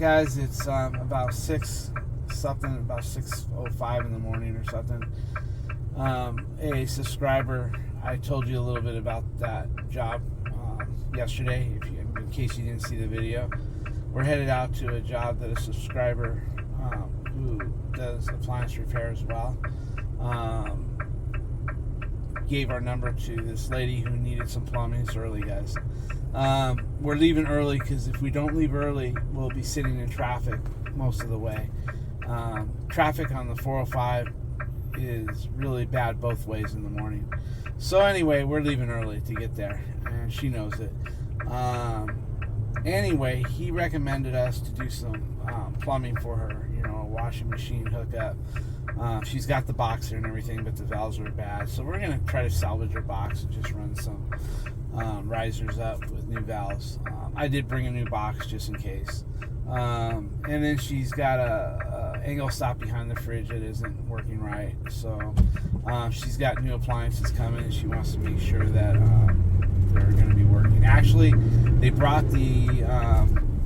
guys, it's about 6 something, about 6:05 in the morning or something. A subscriber, I told you a little bit about that job yesterday, in case you didn't see the video. We're headed out to a job that a subscriber who does appliance repair as well gave our number to this lady who needed some plumbing. It's early, guys. We're leaving early because if we don't leave early, we'll be sitting in traffic most of the way. Traffic on the 405 is really bad both ways in the morning. So anyway, we're leaving early to get there, and she knows it. Anyway, he recommended us to do some plumbing for her, a washing machine hookup. She's got the boxer and everything, but the valves are bad. So we're going to try to salvage her box and just run some risers up with new valves. I did bring a new box just in case. And then she's got a angle stop behind the fridge that isn't working right. So she's got new appliances coming, and she wants to make sure that they're going to be working. Actually, they brought the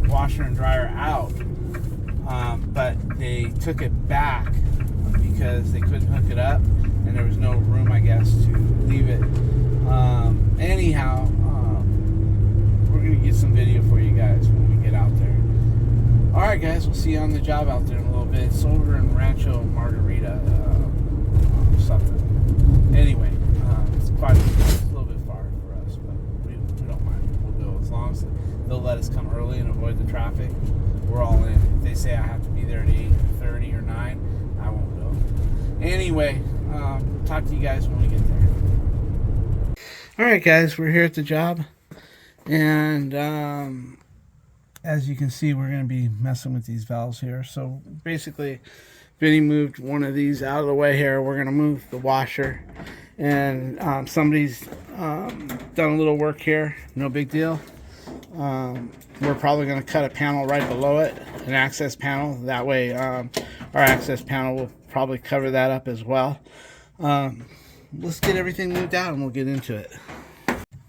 washer and dryer out, but they took it back because they couldn't hook it up, and there was no room, I guess, to leave it. Anyhow, we're going to get some video for you guys when we get out there. Alright guys, we'll see you on the job out there in a little bit. It's over in Rancho Margarita, something. Anyway, it's quite a little bit far for us, but we don't mind. We'll go as long as they'll let us come early and avoid the traffic. We're all in. If they say I have to be there at 8:30 or 9, I won't go. Anyway, talk to you guys when we get there. Alright guys, we're here at the job, and as you can see, we're going to be messing with these valves here. So basically, Vinny moved one of these out of the way here. We're going to move the washer, and somebody's done a little work here. No big deal. We're probably going to cut a panel right below it, an access panel. That way our access panel will probably cover that up as well. Let's get everything moved out and we'll get into it.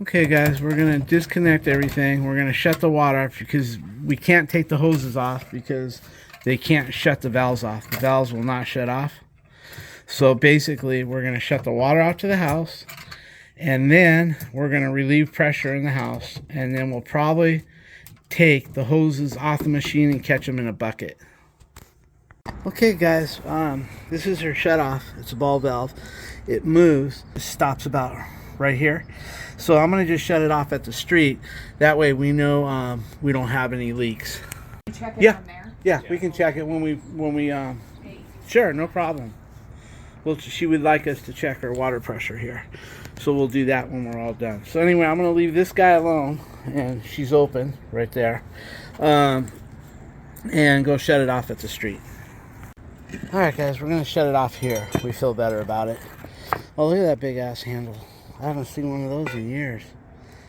Okay guys, we're going to disconnect everything. We're going to shut the water off because we can't take the hoses off because they can't shut the valves off. The valves will not shut off. So basically, we're going to shut the water out to the house, and then we're going to relieve pressure in the house, and then we'll probably take the hoses off the machine and catch them in a bucket. Okay guys, this is her shut off. It's a ball valve. It moves. It stops about right here. So I'm going to just shut it off at the street. That way we know we don't have any leaks. Check it on there? Yeah, we can check it when we sure, no problem. Well, she would like us to check her water pressure here. So we'll do that when we're all done. So anyway, I'm going to leave this guy alone, and she's open right there. And go shut it off at the street. Alright guys, we're going to shut it off here. We feel better about it. Oh, look at that big ass handle. I haven't seen one of those in years.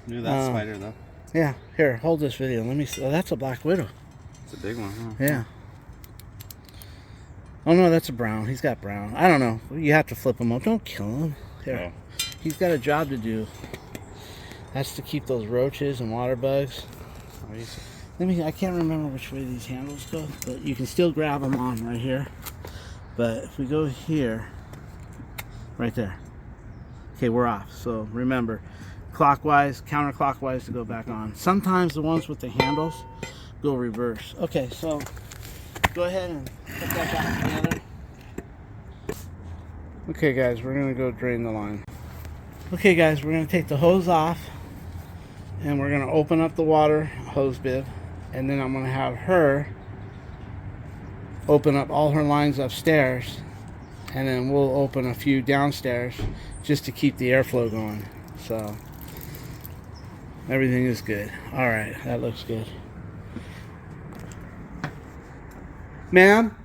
Knew that spider though. Yeah, here, hold this video. Let me see. Oh, that's a black widow. It's a big one, huh? Yeah. Oh no, that's a brown. He's got brown. I don't know. You have to flip him up. Don't kill him. Here. Oh. He's got a job to do. That's to keep those roaches and water bugs. I can't remember which way these handles go, but you can still grab them on right here. But if we go here, right there. Okay, we're off. So remember, clockwise, counterclockwise to go back on. Sometimes the ones with the handles go reverse. Okay, so go ahead and put that back together. Okay guys, we're going to go drain the line. Okay guys, we're going to take the hose off, and we're going to open up the water hose bib, and then I'm going to have her open up all her lines upstairs, and then we'll open a few downstairs just to keep the airflow going. So everything is good. All right, that looks good. Ma'am,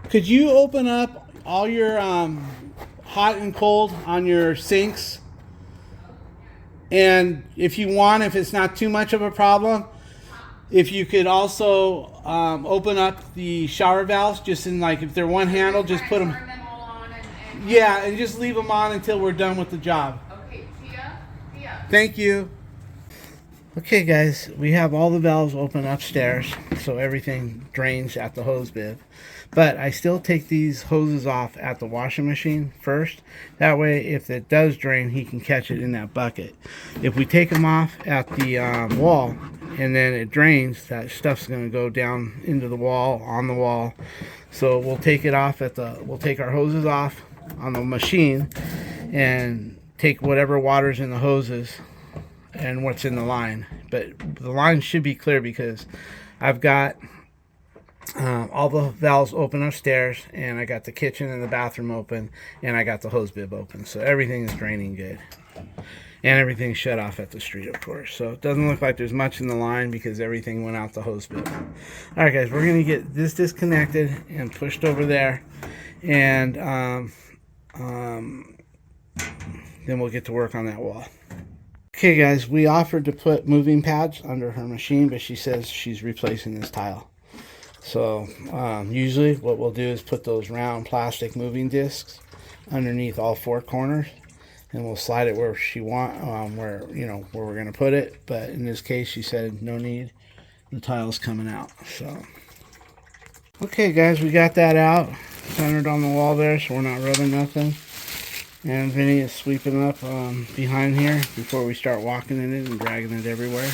could you open up all your hot and cold on your sinks? And if you want, if it's not too much of a problem, if you could also open up the shower valves, just in like, if they're one handle, just put them. Yeah, and just leave them on until we're done with the job. Okay, Tia. Thank you. Okay guys, we have all the valves open upstairs, so everything drains at the hose bib. But I still take these hoses off at the washing machine first. That way, if it does drain, he can catch it in that bucket. If we take them off at the wall and then it drains, that stuff's going to go down into the wall, on the wall. So we'll take it off we'll take our hoses off on the machine and take whatever water's in the hoses and what's in the line. But the line should be clear because I've got all the valves open upstairs, and I got the kitchen and the bathroom open, and I got the hose bib open, so everything is draining good, and everything's shut off at the street, of course. So it doesn't look like there's much in the line because everything went out the hose bib. All right guys, we're gonna get this disconnected and pushed over there, and then we'll get to work on that wall. Okay guys, we offered to put moving pads under her machine, but she says she's replacing this tile. So usually what we'll do is put those round plastic moving discs underneath all four corners, and we'll slide it where she where we're gonna put it. But in this case, she said no need. The tile's coming out. So okay guys, we got that out, centered on the wall there, so we're not rubbing nothing. And Vinny is sweeping up behind here before we start walking in it and dragging it everywhere.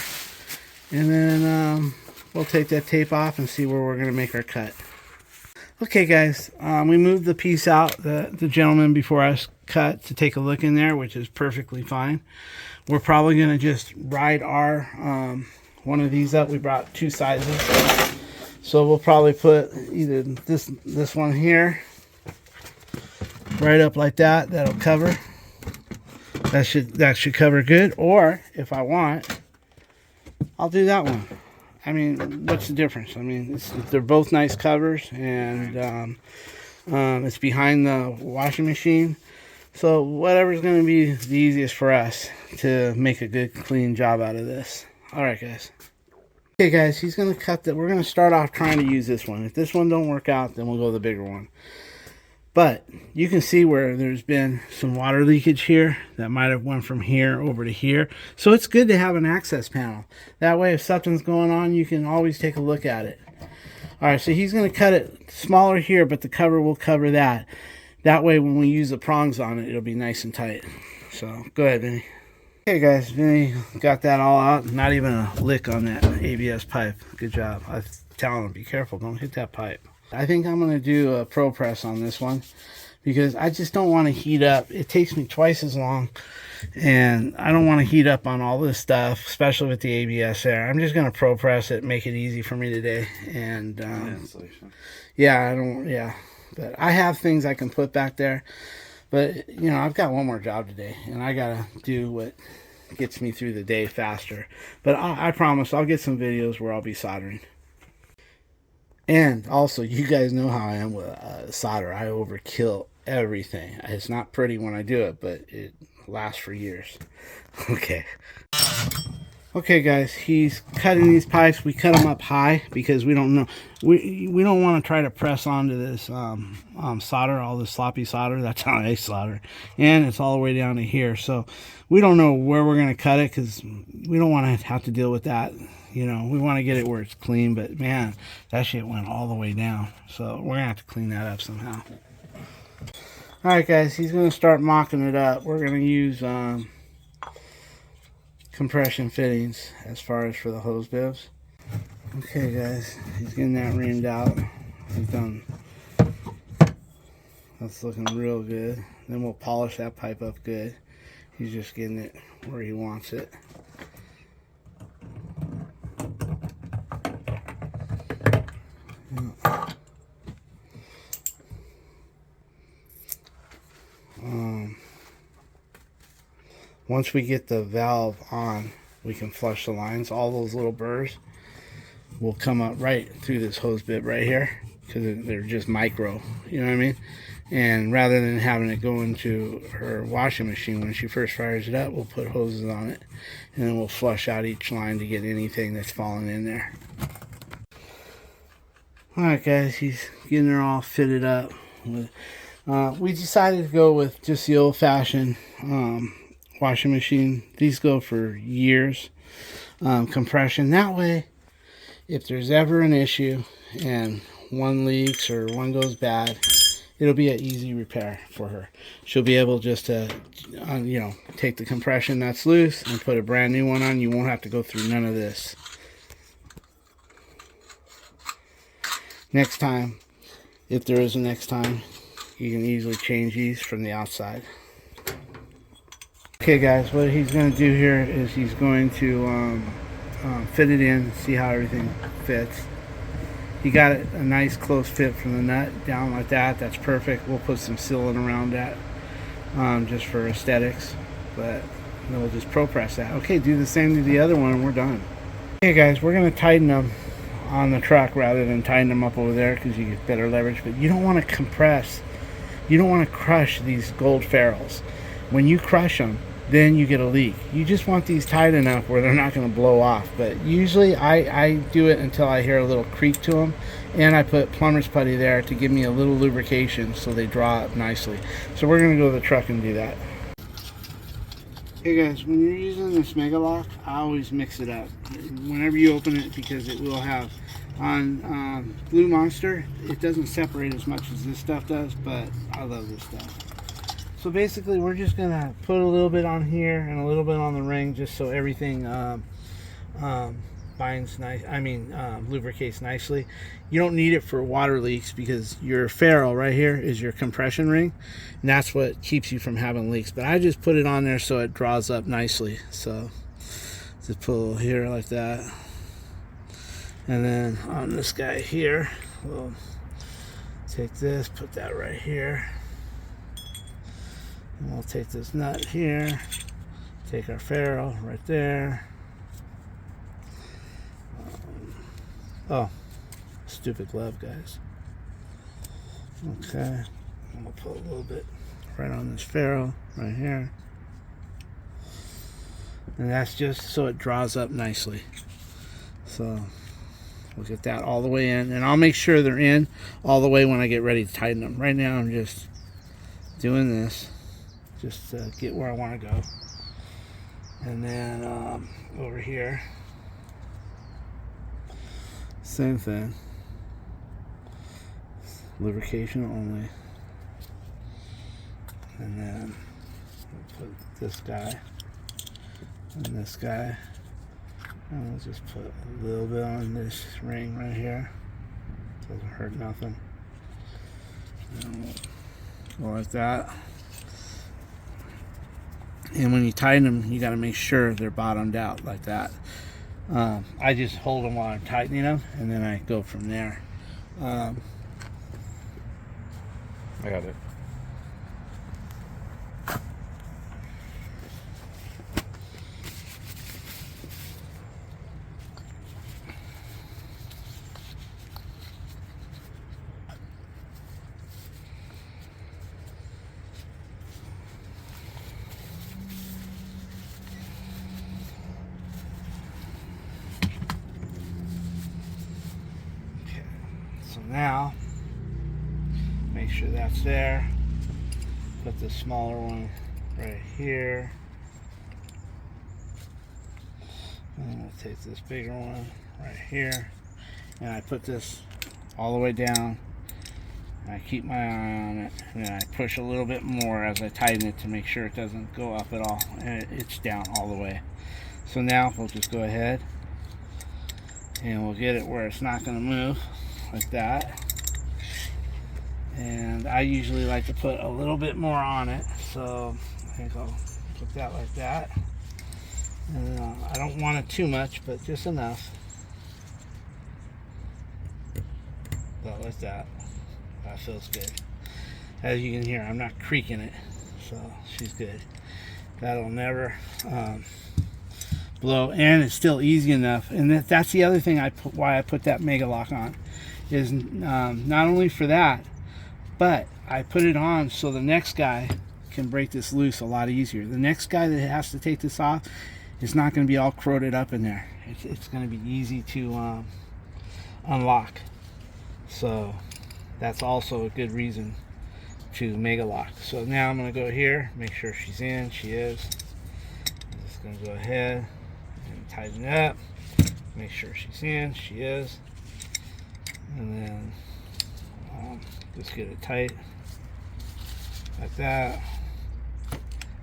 And then we'll take that tape off and see where we're going to make our cut. Okay guys, we moved the piece out, the gentleman before us cut, to take a look in there, which is perfectly fine. We're probably going to just ride our one of these up. We brought two sizes. So we'll probably put either this one here right up like that. That'll cover. That should cover good. Or if I want, I'll do that one. I mean, what's the difference? I mean, they're both nice covers, and it's behind the washing machine. So whatever's going to be the easiest for us to make a good, clean job out of this. All right, guys. Okay, guys, he's going to cut that. We're going to start off trying to use this one. If this one don't work out, then we'll go the bigger one. But you can see where there's been some water leakage here that might have went from here over to here. So it's good to have an access panel. That way, if something's going on, you can always take a look at it. All right, so he's going to cut it smaller here, but the cover will cover that. That way, when we use the prongs on it, it'll be nice and tight. So go ahead, Vinny. Okay, guys, Vinny got that all out. Not even a lick on that ABS pipe. Good job. I was telling him, be careful. Don't hit that pipe. I think I'm going to do a pro press on this one because I just don't want to heat up. It takes me twice as long, and I don't want to heat up on all this stuff, especially with the ABS there. I'm just going to pro press it, make it easy for me today. And but I have things I can put back there. But, you know, I've got one more job today, and I got to do what gets me through the day faster. But I promise I'll get some videos where I'll be soldering. And also, you guys know how I am with solder. I overkill everything. It's not pretty when I do it, but it lasts for years. Okay. Okay, guys, he's cutting these pipes. We cut them up high because we don't know. We don't want to try to press onto this solder, all this sloppy solder. That's how I solder. And it's all the way down to here. So we don't know where we're going to cut it because we don't want to have to deal with that. You know, we want to get it where it's clean, but man, that shit went all the way down. So we're going to have to clean that up somehow. All right, guys, he's going to start mocking it up. We're going to use compression fittings as far as for the hose bibs. Okay, guys, he's getting that reamed out. He's done. That's looking real good. Then we'll polish that pipe up good. He's just getting it where he wants it. Once we get the valve on, we can flush the lines. All those little burrs will come up right through this hose bib right here because they're just micro, you know what I mean? And rather than having it go into her washing machine when she first fires it up, we'll put hoses on it, and then we'll flush out each line to get anything that's falling in there. Alright, guys, he's getting her all fitted up. We decided to go with just the old-fashioned washing machine. These go for years. compression. That way, if there's ever an issue and one leaks or one goes bad, it'll be an easy repair for her. She'll be able just to, take the compression that's loose and put a brand new one on. You won't have to go through none of this. Next time, if there is a next time, you can easily change these from the outside. Okay guys, what he's going to do here is he's going to fit it in, see how everything fits. He got it a nice close fit from the nut down like that. That's perfect. We'll put some sealant around that just for aesthetics, but then we'll just pro press that. Okay, do the same to the other one and we're done. Okay guys, we're going to tighten them on the truck rather than tighten them up over there because you get better leverage, but you don't want to compress, you don't want to crush these gold ferrules. When you crush them, then you get a leak. You just want these tight enough where they're not going to blow off. But usually I do it until I hear a little creak to them, and I put plumber's putty there to give me a little lubrication so they draw up nicely. So we're going to go to the truck and do that. Hey guys, when you're using this Mega Lock, I always mix it up whenever you open it, because it will have on Blue Monster, it doesn't separate as much as this stuff does, but I love this stuff. So basically we're just gonna put a little bit on here and a little bit on the ring, just so everything binds nice, lubricates nicely. You don't need it for water leaks because your ferrule right here is your compression ring, and that's what keeps you from having leaks. But I just put it on there so it draws up nicely. So just put a little here like that, and then on this guy here, we'll take this, put that right here. And we'll take this nut here, take our ferrule right there. Oh, stupid glove, guys. Okay, I'm gonna put a little bit right on this ferrule right here. And that's just so it draws up nicely. So we'll get that all the way in, and I'll make sure they're in all the way when I get ready to tighten them. Right now I'm just doing this just to get where I want to go. And then over here, same thing, lubrication only. And then we'll put this guy and this guy, and we'll just put a little bit on this ring right here. Doesn't hurt nothing. And we'll go like that. And when you tighten them, you got to make sure they're bottomed out like that. I just hold them while I'm tightening them, and then I go from there. I got it. So now, make sure that's there. Put the smaller one right here. And we'll take this bigger one right here. And I put this all the way down. I keep my eye on it. And then I push a little bit more as I tighten it to make sure it doesn't go up at all. And it's down all the way. So now we'll just go ahead and we'll get it where it's not going to move. Like that. And I usually like to put a little bit more on it, so I think I'll put that like that. And I don't want it too much, but just enough. About like that. That feels good. As you can hear, I'm not creaking it, so she's good. That'll never blow, and it's still easy enough. And that's the other thing why I put that Mega Lock on. Is not only for that, but I put it on so the next guy can break this loose a lot easier. The next guy that has to take this off is not going to be all corroded up in there. It's going to be easy to unlock. So that's also a good reason to Mega Lock. So now I'm going to go here, make sure she's in. She is. I'm just going to go ahead and tighten it up. Make sure she's in. She is. And then just get it tight like that.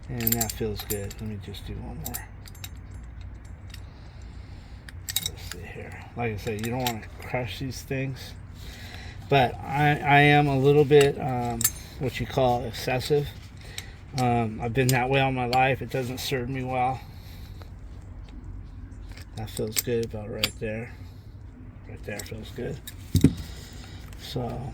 And that feels good. Let me just do one more. Let's see here. Like I said, you don't want to crush these things. But I am a little bit, what you call excessive. I've been that way all my life. It doesn't serve me well. That feels good about right there. Right there feels good. So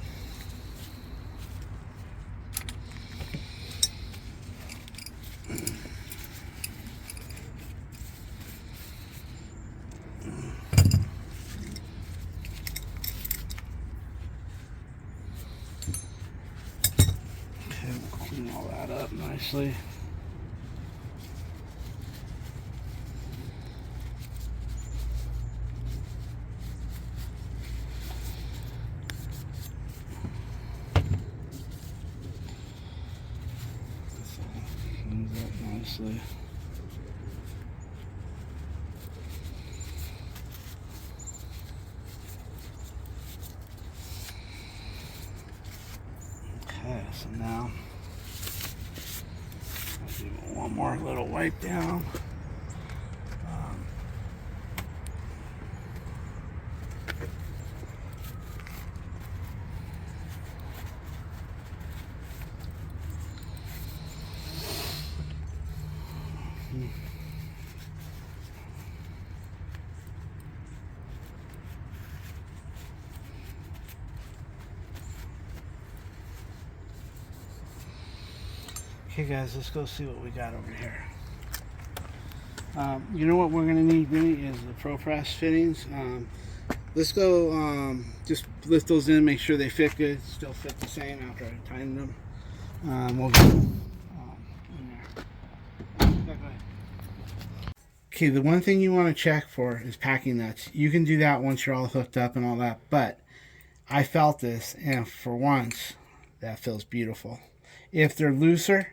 clean all that up nicely. Cleans up nicely. Okay, so now I'll do one more little wipe down. Okay guys, let's go see what we got over here. You know what we're going to need really is the ProPress fittings. Let's go just lift those in, make sure they fit good, still fit the same after I tighten them. We'll go in there. Yeah, go ahead. Okay, the one thing you want to check for is packing nuts. You can do that once you're all hooked up and all that, but I felt this, and for once, that feels beautiful. If they're looser,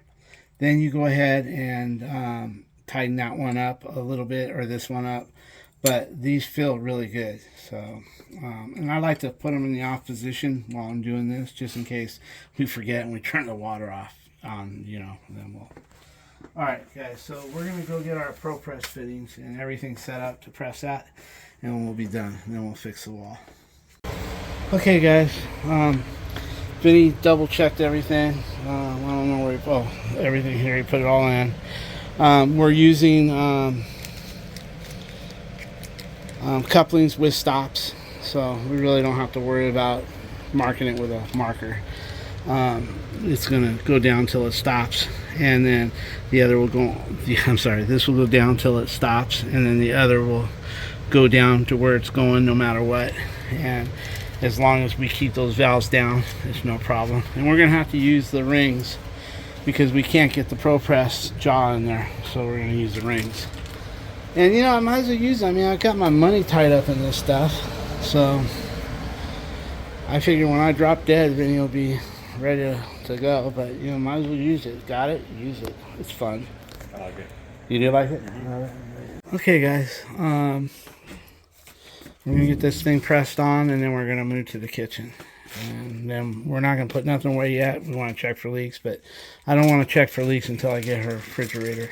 then you go ahead and tighten that one up a little bit, or this one up. But these feel really good. So, and I like to put them in the off position while I'm doing this, just in case we forget and we turn the water off on, you know, and then we'll. All right, guys, so we're going to go get our ProPress fittings and everything set up to press that, and we'll be done. And then we'll fix the wall. Okay, guys. Vinny double checked everything. I don't know where everything here, he put it all in. We're using couplings with stops, so we really don't have to worry about marking it with a marker. It's gonna go down till it stops, and then the other will go, this will go down till it stops, and then the other will go down to where it's going no matter what. And as long as we keep those valves down, it's no problem. And we're gonna have to use the rings because we can't get the ProPress jaw in there, so we're gonna use the rings. And you know, I might as well use it. I mean, I got my money tied up in this stuff, so I figure when I drop dead, Vinny will be ready to go. But you know, might as well use it. Got it? Use it. It's fun. I like it. You do like it? Mm-hmm. All right. Okay, guys. We're gonna get this thing pressed on, and then we're gonna move to the kitchen. And then we're not gonna put nothing away yet. We want to check for leaks, but I don't want to check for leaks until I get her refrigerator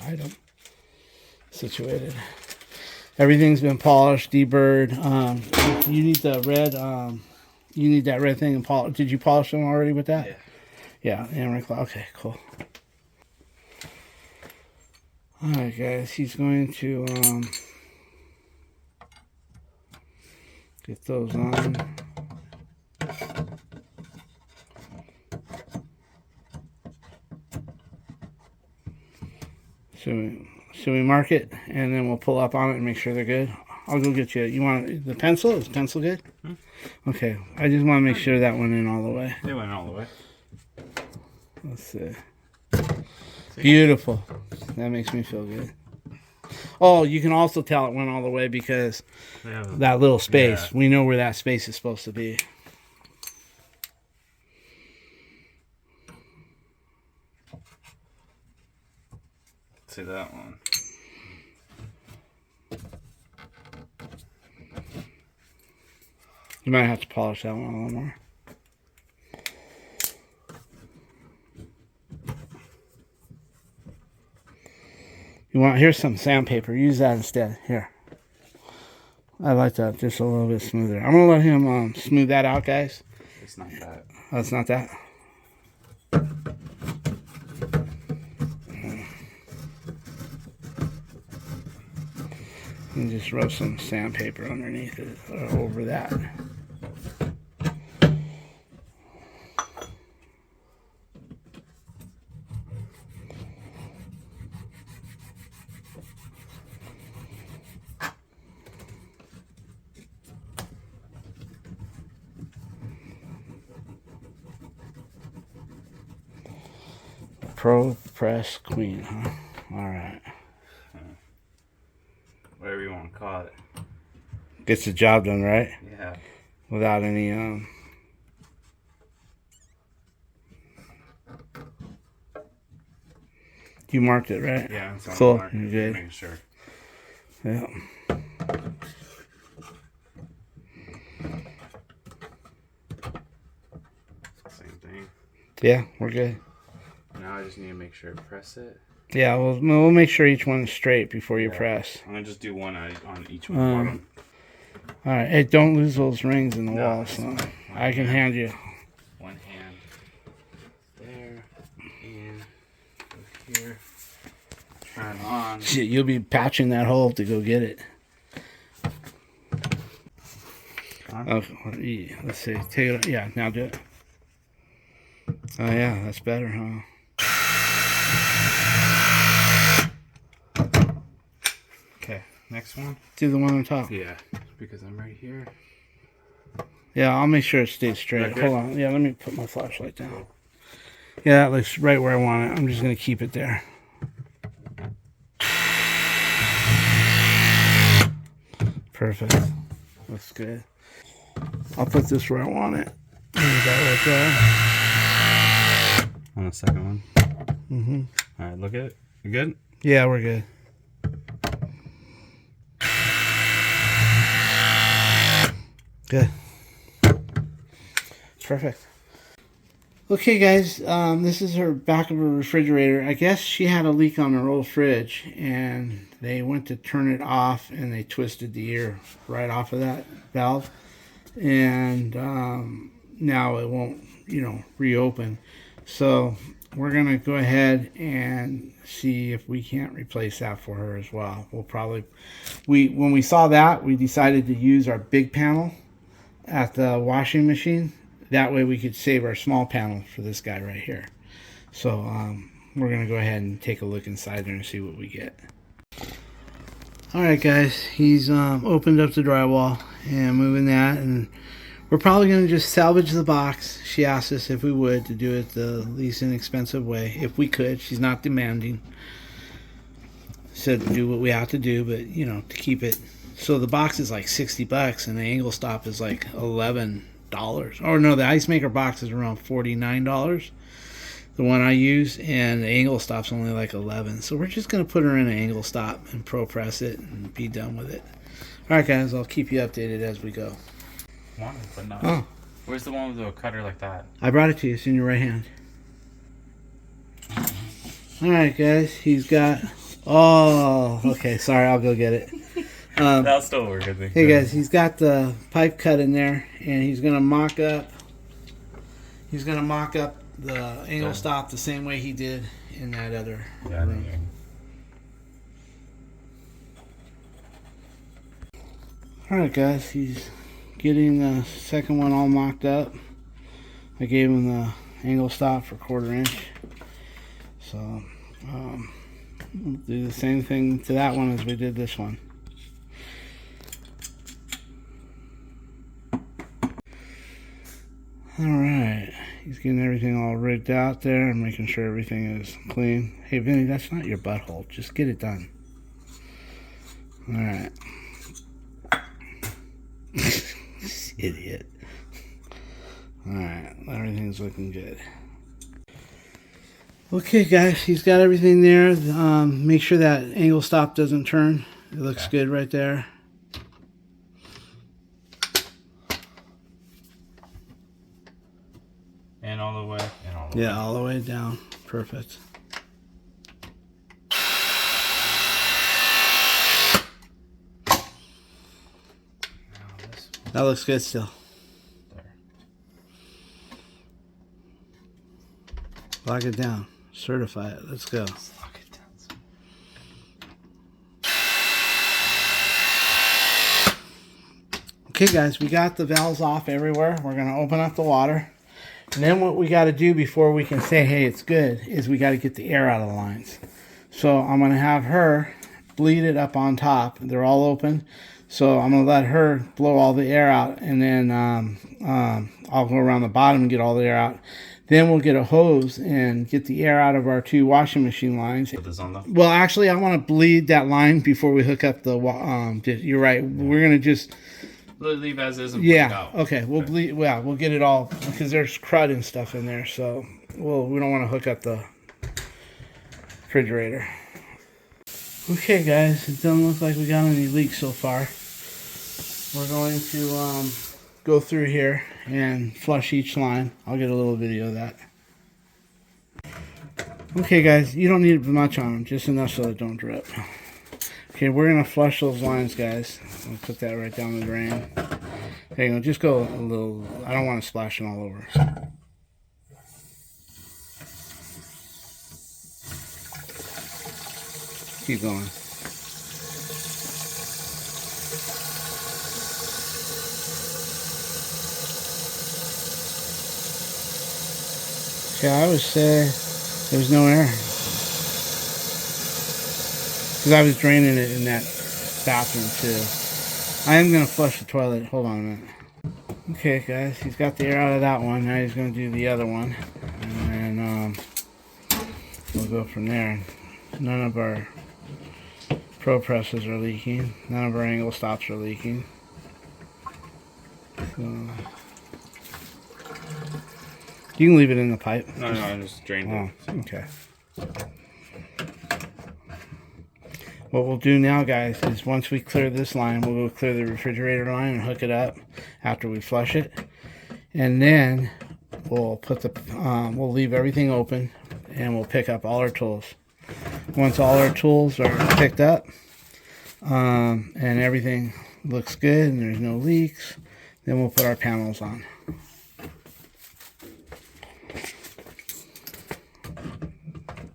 item situated. Everything's been polished, deburred. You need the red. You need that red thing and polish. Did you polish them already with that? Yeah. Yeah. Okay. Cool. All right, guys. He's going to get those on. Should we mark it, and then we'll pull up on it and make sure they're good? I'll go get you. You want the pencil? Is the pencil good? Okay. I just want to make sure that went in all the way. They went all the way. Let's see. Beautiful. That makes me feel good. Oh, you can also tell it went all the way because that little space. Yeah. We know where that space is supposed to be. See that one. You might have to polish that one a little more. You want, here's some sandpaper. Use that instead. Here. I like that just a little bit smoother. I'm going to let him smooth that out, guys. It's not that. Oh, it's not that? And just rub some sandpaper underneath it, or over that. Pro Press Queen, huh? Alright. Whatever you want to call it. Gets the job done, right? Yeah. Without any, You marked it, right? Yeah, it's on Cool. the mark. You're good. Making sure. Yeah. Same thing. Yeah, we're good. Now I just need to make sure to press it. Yeah, we'll make sure each one's straight before you press. I'm going to just do one on each one. Bottom. Alright, hey, don't lose those rings in the No, wall, that's so fine. I can hand you. One hand there, and go here. Turn on. Shit, you'll be patching that hole to go get it. Huh? Okay, let's see. Take it. Yeah, now do it. Oh yeah, that's better, huh? Okay, next one. Do the one on top. Yeah, because I'm right here. Yeah, I'll make sure it stays straight. Right there? Hold on. Yeah, let me put my flashlight down. Yeah, that looks right where I want it. I'm just gonna keep it there. Perfect. Looks good. I'll put this where I want it. Leave that right there. On the second one. Mm-hmm. All right, look at it. You good? Yeah, we're good. Good. Perfect. Okay, guys, this is her back of her refrigerator. I guess she had a leak on her old fridge, and they went to turn it off, and they twisted the ear right off of that valve, and now it won't, reopen. So we're gonna go ahead and see if we can't replace that for her as well. We'll probably, when we saw that, we decided to use our big panel at the washing machine. That way we could save our small panel for this guy right here. So we're going to go ahead and take a look inside there and see what we get. Alright guys, he's opened up the drywall and moving that, and we're probably going to just salvage the box. She asked us if we would, to do it the least inexpensive way, if we could. She's not demanding. Said to do what we have to do, but to keep it. So the box is like $60 and the angle stop is like $11. Or no, the ice maker box is around $49, the one I use, and the angle stop's only like $11. So we're just gonna put her in an angle stop and pro press it and be done with it. All right, guys, I'll keep you updated as we go. One, but not. Oh, Where's the one with the cutter like that? I brought it to you. It's in your right hand. All right, guys, he's got. Oh, okay. Sorry, I'll go get it. That'll still work, I think. Hey guys, he's got the pipe cut in there, and he's gonna mock up. He's gonna mock up the angle stop the same way he did in that other room. All right, guys, he's getting the second one all mocked up. I gave him the angle stop for 1/4 inch, so we'll do the same thing to that one as we did this one. Alright, he's getting everything all rigged out there and making sure everything is clean. Hey Vinny, that's not your butthole. Just get it done. Alright. Idiot. Alright, everything's looking good. Okay guys, he's got everything there. Make sure that angle stop doesn't turn. It looks good right there. in all the way. And all the way. Yeah, all the way down. Perfect. That looks good still. There. Lock it down. Certify it. Let's go. Let's lock it down. Okay, guys, we got the valves off everywhere. We're going to open up the water. And then what we got to do before we can say, hey, it's good, is we got to get the air out of the lines. So I'm going to have her bleed it up on top. They're all open. So I'm going to let her blow all the air out, and then I'll go around the bottom and get all the air out. Then we'll get a hose and get the air out of our 2 washing machine lines. Put this on though. Well, actually, I want to bleed that line before we hook up the... you're right. We're going to just... Leave as is and bleed it out. Okay. We'll bleed... Well, we'll get it all, because there's crud and stuff in there. So we don't want to hook up the refrigerator. Okay, guys. It doesn't look like we got any leaks so far. We're going to go through here and flush each line. I'll get a little video of that. Okay, guys, you don't need much on them, just enough so it don't drip. Okay, we're going to flush those lines, guys. I'll put that right down the drain. There you go, just go a little. I don't want to splash them all over. Keep going. Yeah, I would say there's no air. Because I was draining it in that bathroom too. I am going to flush the toilet. Hold on a minute. Okay, guys, he's got the air out of that one. Now he's going to do the other one. And then we'll go from there. None of our pro presses are leaking. None of our angle stops are leaking. So... You can leave it in the pipe. No, I just drained it. Okay. What we'll do now, guys, is once we clear this line, we'll go clear the refrigerator line and hook it up after we flush it. And then we'll put the, we'll leave everything open and we'll pick up all our tools. Once all our tools are picked up and everything looks good and there's no leaks, then we'll put our panels on.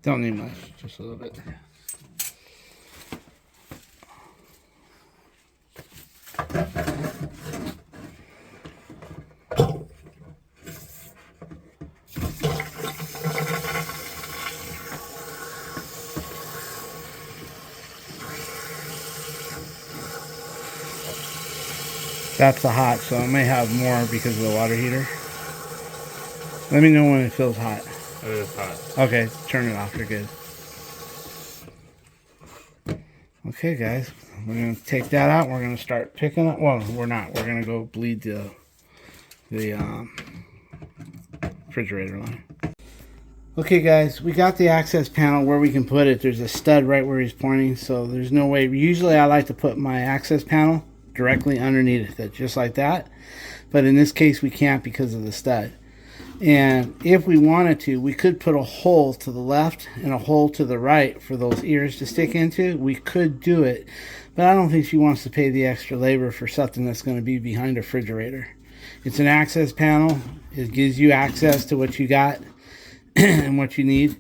Don't need much, just a little bit. That's the hot, so it may have more because of the water heater. Let me know when it feels hot. It is hot. Okay, turn it off. You're good. Okay, guys, we're gonna take that out. We're gonna start picking up. Well, we're not. We're gonna go bleed the refrigerator line. Okay, guys, we got the access panel where we can put it. There's a stud right where he's pointing, so there's no way. Usually, I like to put my access panel directly underneath it, just like that. But in this case, we can't because of the stud. And if we wanted to, we could put a hole to the left and a hole to the right for those ears to stick into. We could do it, but I don't think she wants to pay the extra labor for something that's going to be behind a refrigerator. It's an access panel. It gives you access to what you got and what you need,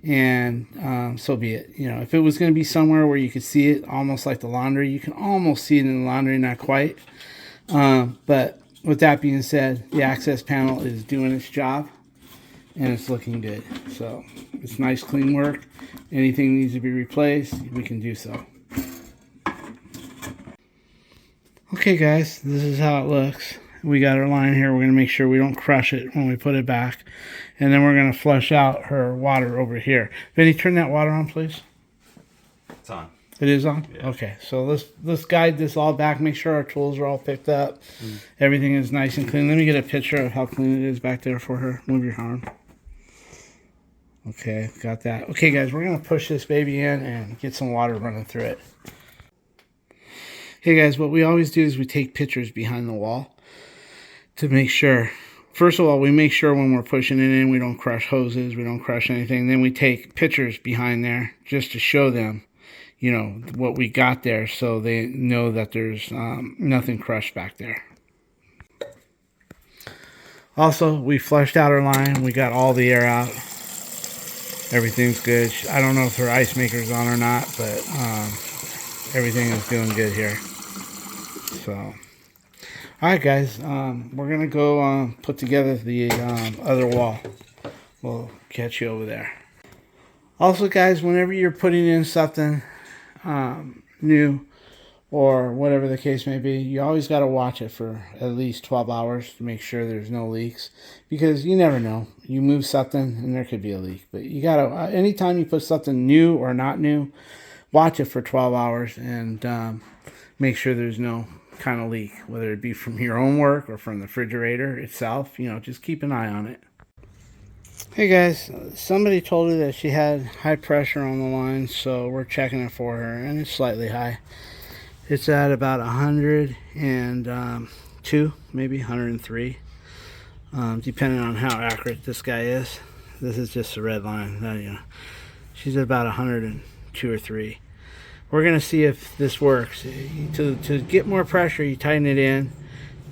and so be it. You know, if it was going to be somewhere where you could see it, almost like the laundry, you can almost see it in the laundry, not quite. But with that being said, the access panel is doing its job and it's looking good. So it's nice, clean work. Anything needs to be replaced, we can do so. Okay, guys, this is how it looks. We got our line here. We're going to make sure we don't crush it when we put it back. And then we're going to flush out her water over here. Vinny, turn that water on, please. It's on. It is on? Yeah. Okay, so let's guide this all back. Make sure our tools are all picked up. Everything is nice and clean. Let me get a picture of how clean it is back there for her. Move your arm. Okay, got that. Okay, guys, we're going to push this baby in and get some water running through it. Hey, guys, what we always do is we take pictures behind the wall to make sure. first of all, we make sure when we're pushing it in, we don't crush hoses, we don't crush anything. Then we take pictures behind there just to show them, you know, what we got there, so they know that there's nothing crushed back there. Also, we flushed out our line. We got all the air out. Everything's good. I don't know if her ice maker's on or not, but everything is doing good here. So, all right, guys. We're going to go put together the other wall. We'll catch you over there. Also, guys, whenever you're putting in something new or whatever the case may be, you always got to watch it for at least 12 hours to make sure there's no leaks, because you never know. You move something and there could be a leak, but you got to, anytime you put something new or not new, watch it for 12 hours and make sure there's no kind of leak, whether it be from your own work or from the refrigerator itself. You know, just keep an eye on it. Hey guys, somebody told her that she had high pressure on the line, so we're checking it for her, and it's slightly high. It's at about 102, maybe 103, depending on how accurate this guy is. This is just a red line. You know, she's at about 102 or 3. We're going to see if this works. To get more pressure, you tighten it in.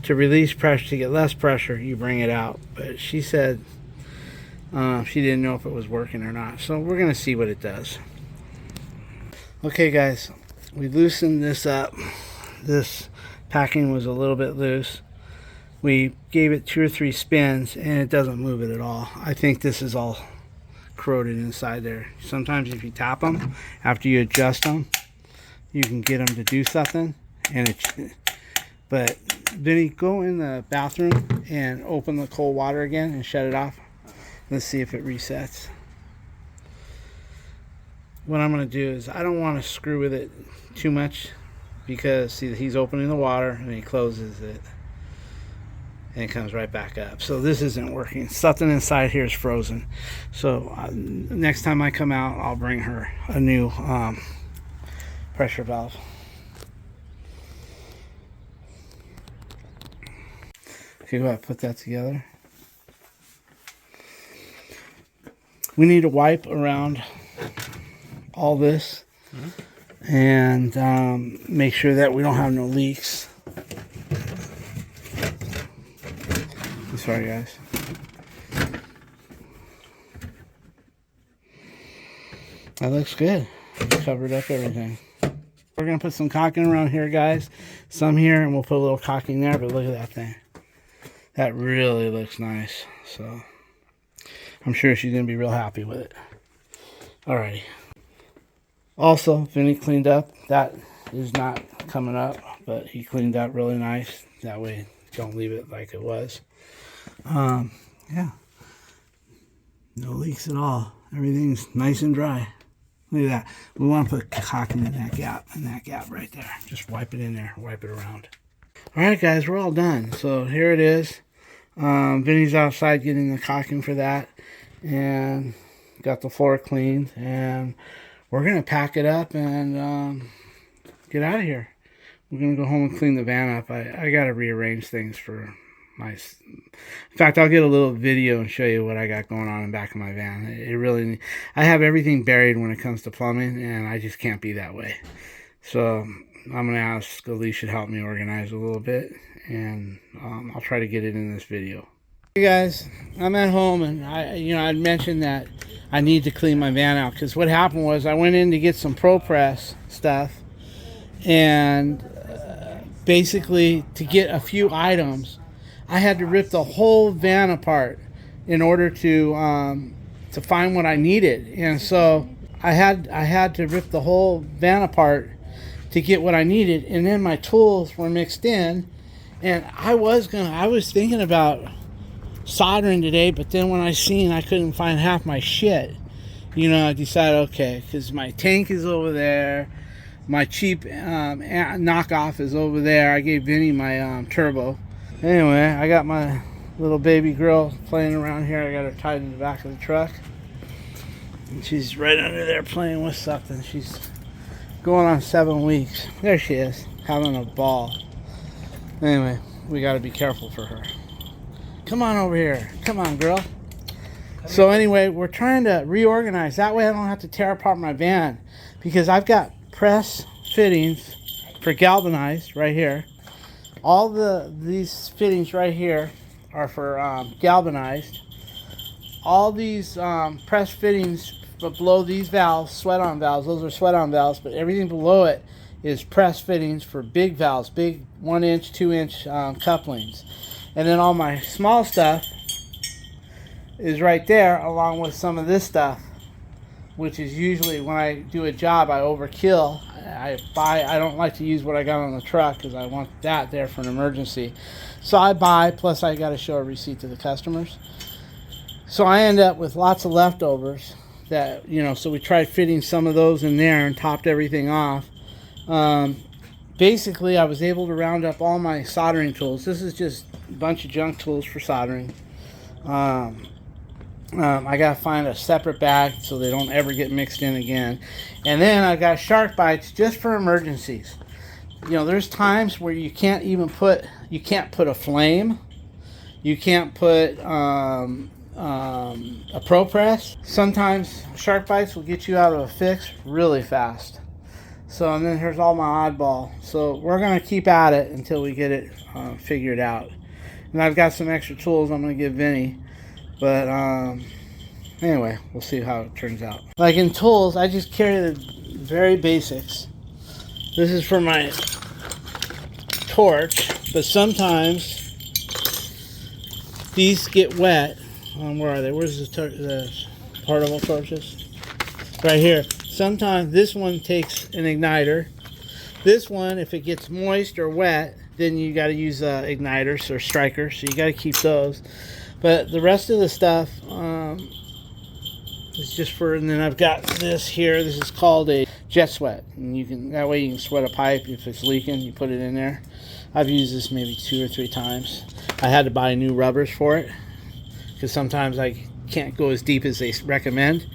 To release pressure, to get less pressure, you bring it out. But she said she didn't know if it was working or not. So we're going to see what it does. Okay, guys. We loosened this up. This packing was a little bit loose. We gave it 2 or 3 spins and it doesn't move it at all. I think this is all corroded inside there. Sometimes if you tap them, after you adjust them, you can get them to do something. But Vinny, go in the bathroom and open the cold water again and shut it off. Let's see if it resets. What I'm going to do is, I don't want to screw with it too much, because see, he's opening the water and he closes it and it comes right back up. So this isn't working. Something inside here is frozen. So next time I come out, I'll bring her a new pressure valve. Okay, go ahead, put that together. We need to wipe around all this and make sure that we don't have no leaks. Sorry, guys. That looks good. Covered up everything. We're gonna put some caulking around here, guys. Some here, and we'll put a little caulking there. But look at that thing. That really looks nice. So I'm sure she's gonna be real happy with it. Alrighty. Also, Vinny cleaned up. That is not coming up, but he cleaned up really nice. That way, don't leave it like it was. Yeah. No leaks at all. Everything's nice and dry. Look at that. We want to put caulking in that gap right there. Just wipe it in there. Wipe it around. Alright, guys, we're all done. So here it is. Vinny's outside getting the caulking for that. And got the floor cleaned. And we're going to pack it up and get out of here. We're going to go home and clean the van up. I got to rearrange things for my... In fact, I'll get a little video and show you what I got going on in the back of my van. It really... I have everything buried when it comes to plumbing, and I just can't be that way. So I'm going to ask Alicia to help me organize a little bit, and I'll try to get it in this video. Hey guys, I'm at home, and I'd mentioned that I need to clean my van out, because what happened was I went in to get some ProPress stuff, and basically to get a few items I had to rip the whole van apart in order to find what I needed. And so I had to rip the whole van apart to get what I needed, and then my tools were mixed in, and I was thinking about soldering today, but then when I seen I couldn't find half my shit, I decided, okay, because my tank is over there, my cheap knockoff is over there. I gave Vinny my turbo. Anyway, I got my little baby girl playing around here. I got her tied in the back of the truck, and she's right under there playing with something. She's going on 7 weeks. There she is, having a ball. Anyway, we got to be careful for her. Come on over here. Come on, girl. So anyway, we're trying to reorganize. That way I don't have to tear apart my van, because I've got press fittings for galvanized right here. All these fittings right here are for galvanized. All these press fittings below these valves, sweat-on valves, those are sweat-on valves, but everything below it is press fittings for big valves, big 1-inch, 2-inch couplings. And then all my small stuff is right there, along with some of this stuff, which is usually when I do a job I overkill. I don't like to use what I got on the truck because I want that there for an emergency. So I buy, plus I got to show a receipt to the customers. So I end up with lots of leftovers that, you know, so we tried fitting some of those in there and topped everything off. Basically, I was able to round up all my soldering tools. This is just a bunch of junk tools for soldering. I gotta find a separate bag so they don't ever get mixed in again. And then I got shark bites just for emergencies. You know, there's times where you can't even put a flame. You can't put a Pro Press. Sometimes shark bites will get you out of a fix really fast. So, and then here's all my oddball. So we're going to keep at it until we get it figured out. And I've got some extra tools I'm going to give Vinny. But anyway, we'll see how it turns out. Like in tools, I just carry the very basics. This is for my torch. But sometimes these get wet. Where are they? Where's the portable torches? Right here. Sometimes this one takes an igniter. This one, if it gets moist or wet, then you got to use igniters or strikers. So you got to keep those. But the rest of the stuff is just for. And then I've got this here. This is called a jet sweat, and you can that way you can sweat a pipe if it's leaking. You put it in there. I've used this maybe 2 or 3 times. I had to buy new rubbers for it because sometimes I can't go as deep as they recommend.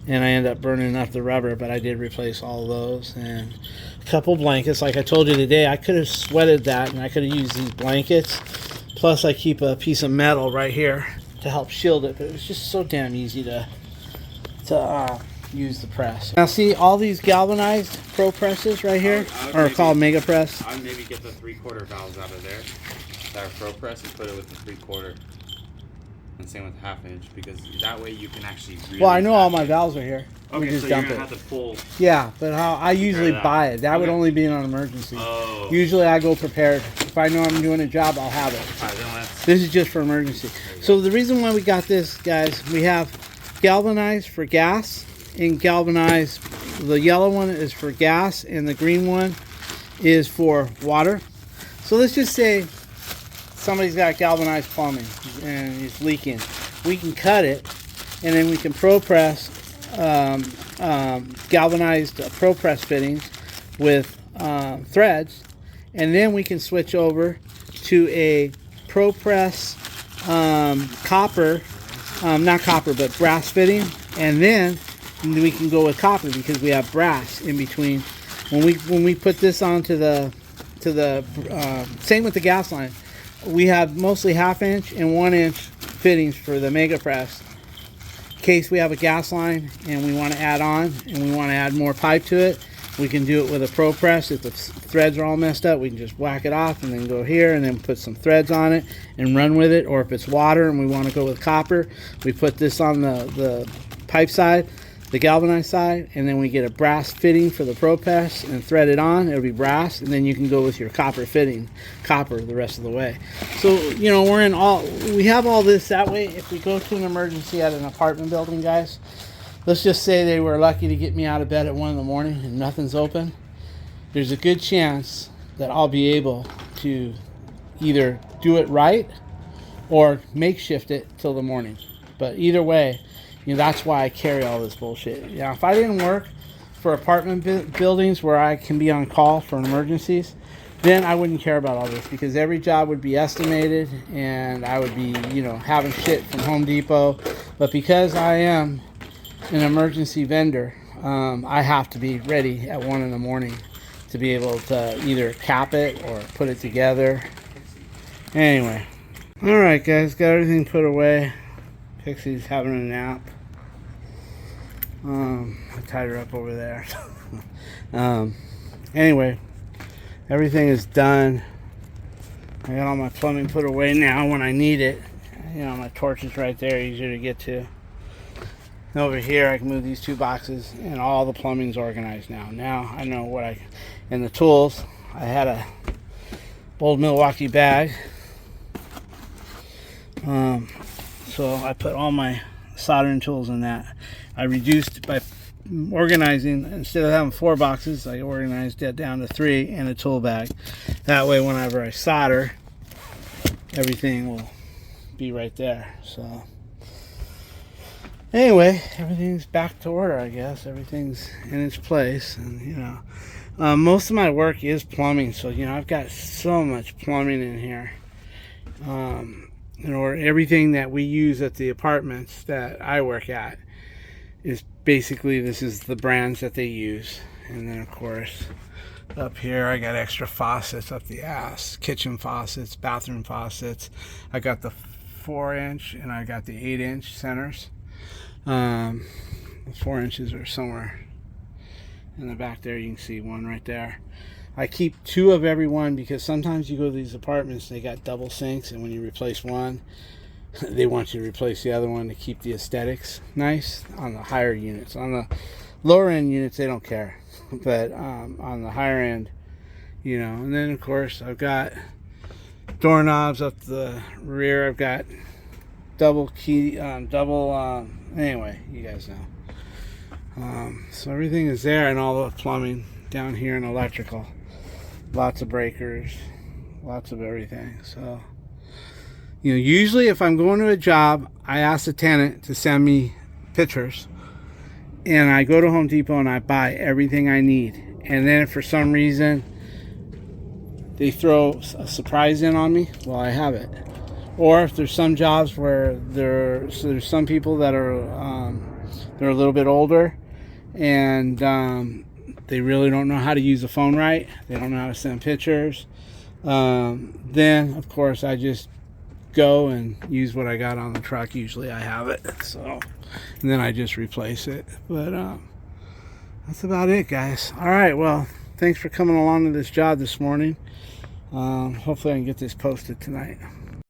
And I end up burning up the rubber, but I did replace all those. And a couple blankets. Like I told you today, I could have sweated that, and I could have used these blankets. Plus, I keep a piece of metal right here to help shield it. But it was just so damn easy to use the press. Now, see all these galvanized Pro Presses right here are called Mega Press. I'd maybe get the 3/4 valves out of there, that are Pro Press, and put it with the 3/4. And same with 1/2 inch, because that way you can actually really. Well, I know all my valves are here. Okay, we just so you're dump gonna it. have to pull. Yeah, but how I usually buy it. That would only be on emergency. Oh. Usually I go prepared. If I know I'm doing a job, I'll have it. Alright, then let's. This is just for emergency. So the reason why we got this, guys, we have galvanized for gas and galvanized. The yellow one is for gas and the green one is for water. So let's just say somebody's got galvanized plumbing and it's leaking. We can cut it, and then we can Pro Press galvanized Pro Press fittings with threads, and then we can switch over to a Pro Press copper, not copper, but brass fitting, and then we can go with copper because we have brass in between. When we put this onto the same with the gas line, we have mostly 1/2 inch and 1 inch fittings for the Mega Press. In case we have a gas line and we want to add on and we want to add more pipe to it, we can do it with a Pro Press. If the threads are all messed up, we can just whack it off and then go here and then put some threads on it and run with it. Or if it's water and we want to go with copper, we put this on the pipe side, the galvanized side, and then we get a brass fitting for the Pro Press and thread it on. It'll be brass, and then you can go with your copper fitting, copper the rest of the way. So, you know, we have all this that way. If we go to an emergency at an apartment building, guys, let's just say they were lucky to get me out of bed at 1 in the morning and nothing's open. There's a good chance that I'll be able to either do it right or makeshift it till the morning. But either way, you know, that's why I carry all this bullshit. Now, if I didn't work for apartment buildings where I can be on call for emergencies, then I wouldn't care about all this because every job would be estimated and I would be, you know, having shit from Home Depot. But because I am an emergency vendor, I have to be ready at 1 in the morning to be able to either cap it or put it together. Anyway, Alright guys, got everything put away. Pixie's having a nap. I tied her up over there. Anyway, everything is done. I got all my plumbing put away now when I need it. You know, my torch is right there, easier to get to. And over here I can move these 2 boxes and all the plumbing's organized now. Now I know what and the tools. I had a old Milwaukee bag. So I put all my soldering tools in that. I reduced by organizing, instead of having 4 boxes, I organized that down to 3 and a tool bag. That way whenever I solder, everything will be right there. So anyway, everything's back to order, I guess. Everything's in its place, and you know, most of my work is plumbing, so you know, I've got so much plumbing in here. You know, everything that we use at the apartments that I work at is basically, this is the brands that they use. And then of course up here I got extra faucets up the ass, kitchen faucets, bathroom faucets. I got the 4-inch and I got the 8-inch centers. The 4 inches are somewhere in the back there. You can see one right there. I keep 2 of every one because sometimes you go to these apartments, they got double sinks, and when you replace one, they want you to replace the other one to keep the aesthetics nice on the higher units. On the lower end units, they don't care, but on the higher end, you know. And then of course I've got doorknobs up the rear. I've got double key, anyway, you guys know. So everything is there, and all the plumbing down here and electrical. Lots of breakers, lots of everything. So, you know, usually if I'm going to a job, I ask the tenant to send me pictures, and I go to Home Depot and I buy everything I need. And then if for some reason they throw a surprise in on me, well, I have it. Or if there's some jobs where there's some people that are they're a little bit older, and they really don't know how to use the phone right. They don't know how to send pictures. Then, of course, I just go and use what I got on the truck. Usually I have it. So, and then I just replace it. But that's about it, guys. All right, well, thanks for coming along to this job this morning. Hopefully I can get this posted tonight.